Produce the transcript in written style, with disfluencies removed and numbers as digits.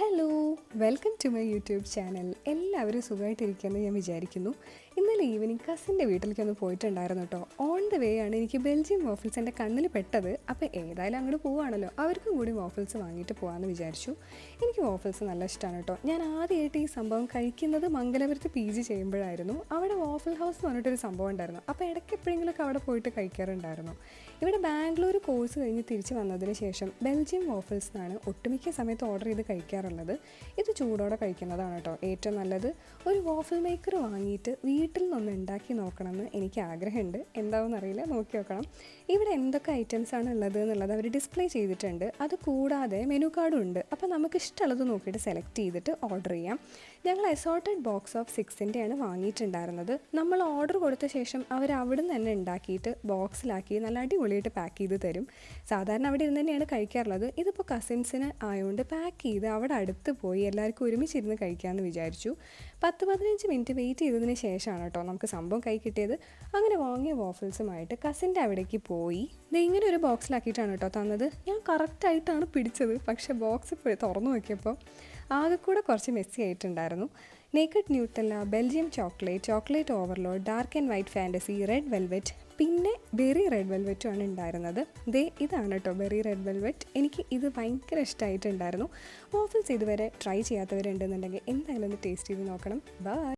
Hello, welcome to my YouTube channel. എല്ലാവരും സുഖമായിട്ടിരിക്കുമെന്ന് ഞാൻ വിചാരിക്കുന്നു. ഇന്നലെ ഈവനിങ് കസിൻ്റെ വീട്ടിലേക്കൊന്ന് പോയിട്ടുണ്ടായിരുന്നു കേട്ടോ. ഓൺ ദ വേ ആണ് എനിക്ക് ബെൽജിയം വാഫിൾസ് എൻ്റെ കണ്ണിൽ പെട്ടത്. അപ്പോൾ ഏതായാലും അങ്ങോട്ട് പോവുകയാണല്ലോ, അവർക്കും കൂടി വാഫിൾസ് വാങ്ങിയിട്ട് പോകാമെന്ന് വിചാരിച്ചു. എനിക്ക് വാഫിൾസ് നല്ല ഇഷ്ടമാണ് കേട്ടോ. ഞാൻ ആദ്യമായിട്ട് ഈ സംഭവം കഴിക്കുന്നത് മംഗലപുരത്ത് PG ചെയ്യുമ്പോഴായിരുന്നു. അവിടെ വാഫിൾ ഹൗസ് എന്ന് പറഞ്ഞിട്ടൊരു സംഭവം ഉണ്ടായിരുന്നു. അപ്പോൾ ഇടയ്ക്ക് എപ്പോഴെങ്കിലുമൊക്കെ അവിടെ പോയിട്ട് കഴിക്കാറുണ്ടായിരുന്നു. ഇവിടെ ബാംഗ്ലൂർ കോഴ്സ് കഴിഞ്ഞ് തിരിച്ച് വന്നതിന് ശേഷം ബെൽജിയം വാഫിൾസ് എന്നാണ് ഒട്ടുമിക്ക സമയത്ത് ഓർഡർ ചെയ്ത് കഴിക്കാറുള്ളത്. ഇത് ചൂടോടെ കഴിക്കുന്നതാണ് കേട്ടോ ഏറ്റവും നല്ലത്. ഒരു വാഫിൾ മേക്കർ വാങ്ങിയിട്ട് വീട്ടിൽ നിന്നൊന്ന് ഉണ്ടാക്കി നോക്കണമെന്ന് എനിക്ക് ആഗ്രഹമുണ്ട്. എന്താണെന്ന് അറിയില്ല, നോക്കി നോക്കണം. ഇവിടെ എന്തൊക്കെ ഐറ്റംസ് ആണ് ഉള്ളത് എന്നുള്ളത് അവർ ഡിസ്പ്ലേ ചെയ്തിട്ടുണ്ട്. അത് കൂടാതെ മെനു കാർഡും ഉണ്ട്. അപ്പോൾ നമുക്ക് ഇഷ്ടമുള്ളത് നോക്കിയിട്ട് സെലക്ട് ചെയ്തിട്ട് ഓർഡർ ചെയ്യാം. ഞങ്ങൾ അസോർട്ടഡ് ബോക്സ് ഓഫ് 6-ൻ്റെയാണ് വാങ്ങിയിട്ടുണ്ടായിരുന്നത്. നമ്മൾ ഓർഡർ കൊടുത്ത ശേഷം അവർ അവിടെ നിന്ന് തന്നെ ഉണ്ടാക്കിയിട്ട് ബോക്സിലാക്കി നല്ല അടിപൊളിയായിട്ട് പാക്ക് ചെയ്ത് തരും. സാധാരണ അവിടെ ഇരുന്ന് തന്നെയാണ് കഴിക്കാറുള്ളത്. ഇതിപ്പോൾ കസിൻസിന് ആയതുകൊണ്ട് പാക്ക് ചെയ്ത് അവിടെ അടുത്ത് പോയി എല്ലാവർക്കും ഒരുമിച്ചിരുന്ന് കഴിക്കാമെന്ന് വിചാരിച്ചു. 10-15 മിനിറ്റ് വെയിറ്റ് ചെയ്തതിന് ശേഷമാണ് കേട്ടോ നമുക്ക് സംഭവം കൈ കിട്ടിയത്. അങ്ങനെ വാങ്ങിയ വാഫിൾസുമായിട്ട് കസിൻ്റെ അവിടേക്ക് പോയി. ഇത് ഇങ്ങനെ ഒരു ബോക്സിലാക്കിയിട്ടാണ് കേട്ടോ തന്നത്. ഞാൻ കറക്റ്റായിട്ടാണ് പിടിച്ചത്. പക്ഷേ ബോക്സ് തുറന്നു നോക്കിയപ്പോൾ ആകെ കൂടെ കുറച്ച് മെസ്സി ആയിട്ടുണ്ടായിരുന്നു. Naked Nutella, Belgium chocolate overload, dark and white fantasy, red velvet, പിന്നെ ബെറി റെഡ് വെൽവെറ്റുമാണ് ഉണ്ടായിരുന്നത്. ഇതാണ് കേട്ടോ ബെറി റെഡ് വെൽവെറ്റ്. എനിക്ക് ഇത് ഭയങ്കര ഇഷ്ടമായിട്ടുണ്ടായിരുന്നു. വാഫിൾസ് ഇതുവരെ ട്രൈ ചെയ്യാത്തവരുണ്ടെന്നുണ്ടെങ്കിൽ എന്തായാലും ഒന്ന് ടേസ്റ്റ് ചെയ്ത് നോക്കണം. ബൈ.